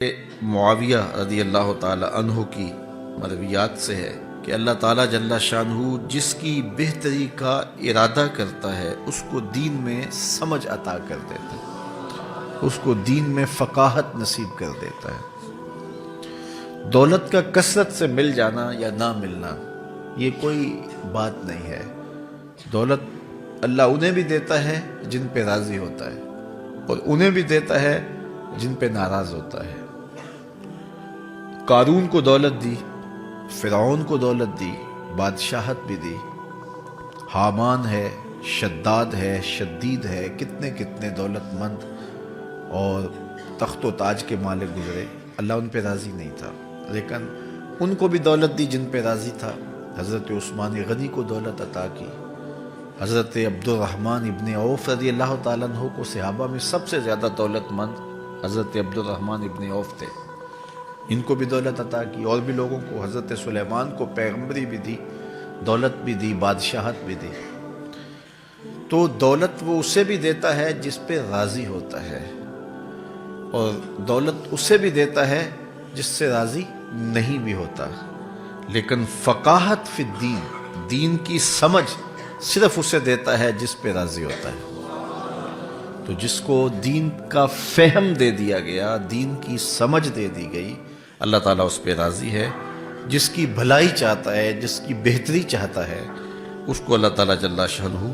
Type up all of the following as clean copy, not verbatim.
معاویہ رضی اللہ تعالی عنہ کی مرویات سے ہے کہ اللہ تعالیٰ جل شانہ جس کی بہتری کا ارادہ کرتا ہے اس کو دین میں سمجھ عطا کر دیتا ہے، اس کو دین میں فقاہت نصیب کر دیتا ہے۔ دولت کا کثرت سے مل جانا یا نہ ملنا یہ کوئی بات نہیں ہے۔ دولت اللہ انہیں بھی دیتا ہے جن پہ راضی ہوتا ہے، اور انہیں بھی دیتا ہے جن پہ ناراض ہوتا ہے۔ قارون کو دولت دی، فرعون کو دولت دی، بادشاہت بھی دی، حامان ہے، شداد ہے، شدید ہے، کتنے کتنے دولت مند اور تخت و تاج کے مالک گزرے، اللہ ان پہ راضی نہیں تھا، لیکن ان کو بھی دولت دی جن پہ راضی تھا۔ حضرت عثمان غنی کو دولت عطا کی، حضرت عبد الرحمن ابن عوف رضی اللہ تعالیٰ عنہ کو صحابہ میں سب سے زیادہ دولت مند حضرت عبد الرحمن ابن عوف تھے، ان کو بھی دولت عطا کی، اور بھی لوگوں کو، حضرت سلیمان کو پیغمبری بھی دی، دولت بھی دی، بادشاہت بھی دی۔ تو دولت وہ اسے بھی دیتا ہے جس پہ راضی ہوتا ہے، اور دولت اسے بھی دیتا ہے جس سے راضی نہیں بھی ہوتا، لیکن فقاہت فی الدین، دین کی سمجھ صرف اسے دیتا ہے جس پہ راضی ہوتا ہے۔ تو جس کو دین کا فہم دے دیا گیا، دین کی سمجھ دے دی گئی، اللہ تعالیٰ اس پہ راضی ہے۔ جس کی بھلائی چاہتا ہے، جس کی بہتری چاہتا ہے، اس کو اللہ تعالیٰ جل شانہ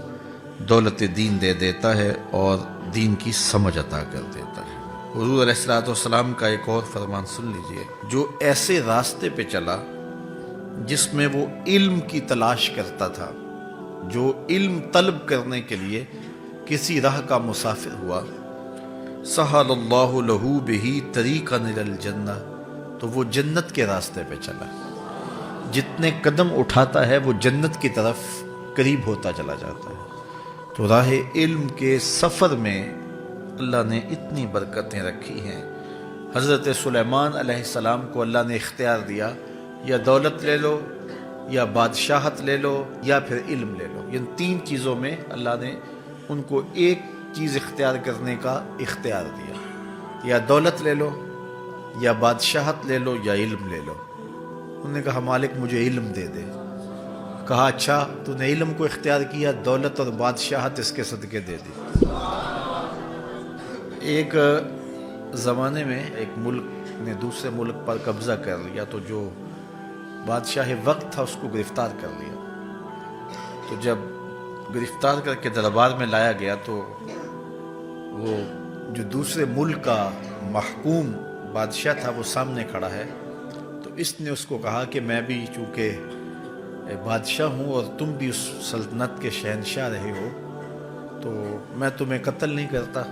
دولت دین دے دیتا ہے اور دین کی سمجھ عطا کر دیتا ہے۔ حضور علیہ السلام کا ایک اور فرمان سن لیجئے، جو ایسے راستے پہ چلا جس میں وہ علم کی تلاش کرتا تھا، جو علم طلب کرنے کے لیے کسی راہ کا مسافر ہوا، سہل اللہ لہ بہ طریقا الی الجنہ، تو وہ جنت کے راستے پہ چلا۔ جتنے قدم اٹھاتا ہے وہ جنت کی طرف قریب ہوتا چلا جاتا ہے۔ تو راہ علم کے سفر میں اللہ نے اتنی برکتیں رکھی ہیں۔ حضرت سلیمان علیہ السلام کو اللہ نے اختیار دیا، یا دولت لے لو، یا بادشاہت لے لو، یا پھر علم لے لو۔ ان تین چیزوں میں اللہ نے ان کو ایک چیز اختیار کرنے کا اختیار دیا، یا دولت لے لو، یا بادشاہت لے لو، یا علم لے لو۔ انہوں نے کہا مالک مجھے علم دے دے۔ کہا اچھا تو نے علم کو اختیار کیا، دولت اور بادشاہت اس کے صدقے دے دی۔ ایک زمانے میں ایک ملک نے دوسرے ملک پر قبضہ کر لیا، تو جو بادشاہ وقت تھا اس کو گرفتار کر لیا۔ تو جب گرفتار کر کے دربار میں لایا گیا تو وہ جو دوسرے ملک کا محکوم بادشاہ تھا وہ سامنے کھڑا ہے، تو اس نے اس کو کہا کہ میں بھی چونکہ بادشاہ ہوں اور تم بھی اس سلطنت کے شہنشاہ رہے ہو، تو میں تمہیں قتل نہیں کرتا،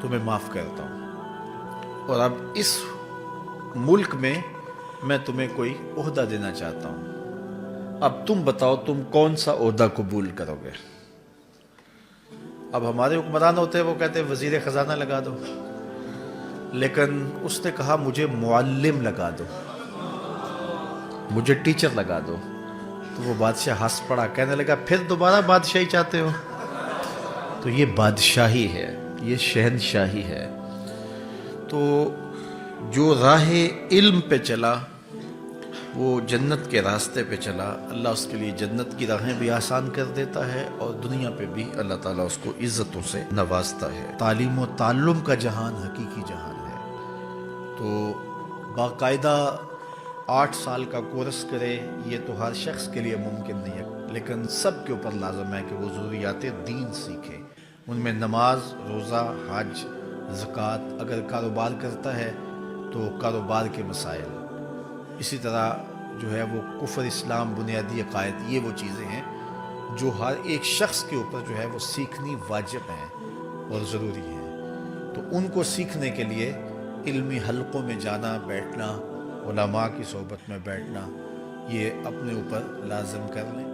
تمہیں معاف کرتا ہوں، اور اب اس ملک میں تمہیں کوئی عہدہ دینا چاہتا ہوں۔ اب تم بتاؤ تم کون سا عہدہ قبول کرو گے؟ اب ہمارے حکمران ہوتے ہیں وہ کہتے ہیں وزیر خزانہ لگا دو، لیکن اس نے کہا مجھے معلم لگا دو، مجھے ٹیچر لگا دو۔ تو وہ بادشاہ ہنس پڑا، کہنے لگا پھر دوبارہ بادشاہی چاہتے ہو؟ تو یہ بادشاہی ہے، یہ شہنشاہی ہے۔ تو جو راہ علم پہ چلا وہ جنت کے راستے پہ چلا، اللہ اس کے لیے جنت کی راہیں بھی آسان کر دیتا ہے، اور دنیا پہ بھی اللہ تعالیٰ اس کو عزتوں سے نوازتا ہے۔ تعلیم و تعلم کا جہان حقیقی جہان ہے۔ تو باقاعدہ 8 سال کا کورس کرے یہ تو ہر شخص کے لیے ممکن نہیں ہے، لیکن سب کے اوپر لازم ہے کہ وہ ضروریات دین سیکھے۔ ان میں نماز، روزہ، حج، زکوٰۃ، اگر کاروبار کرتا ہے تو کاروبار کے مسائل، اسی طرح جو ہے وہ کفر، اسلام، بنیادی عقائد، یہ وہ چیزیں ہیں جو ہر ایک شخص کے اوپر جو ہے وہ سیکھنی واجب ہیں اور ضروری ہیں۔ تو ان کو سیکھنے کے لیے علمی حلقوں میں جانا، بیٹھنا، علماء کی صحبت میں بیٹھنا، یہ اپنے اوپر لازم کر لیں۔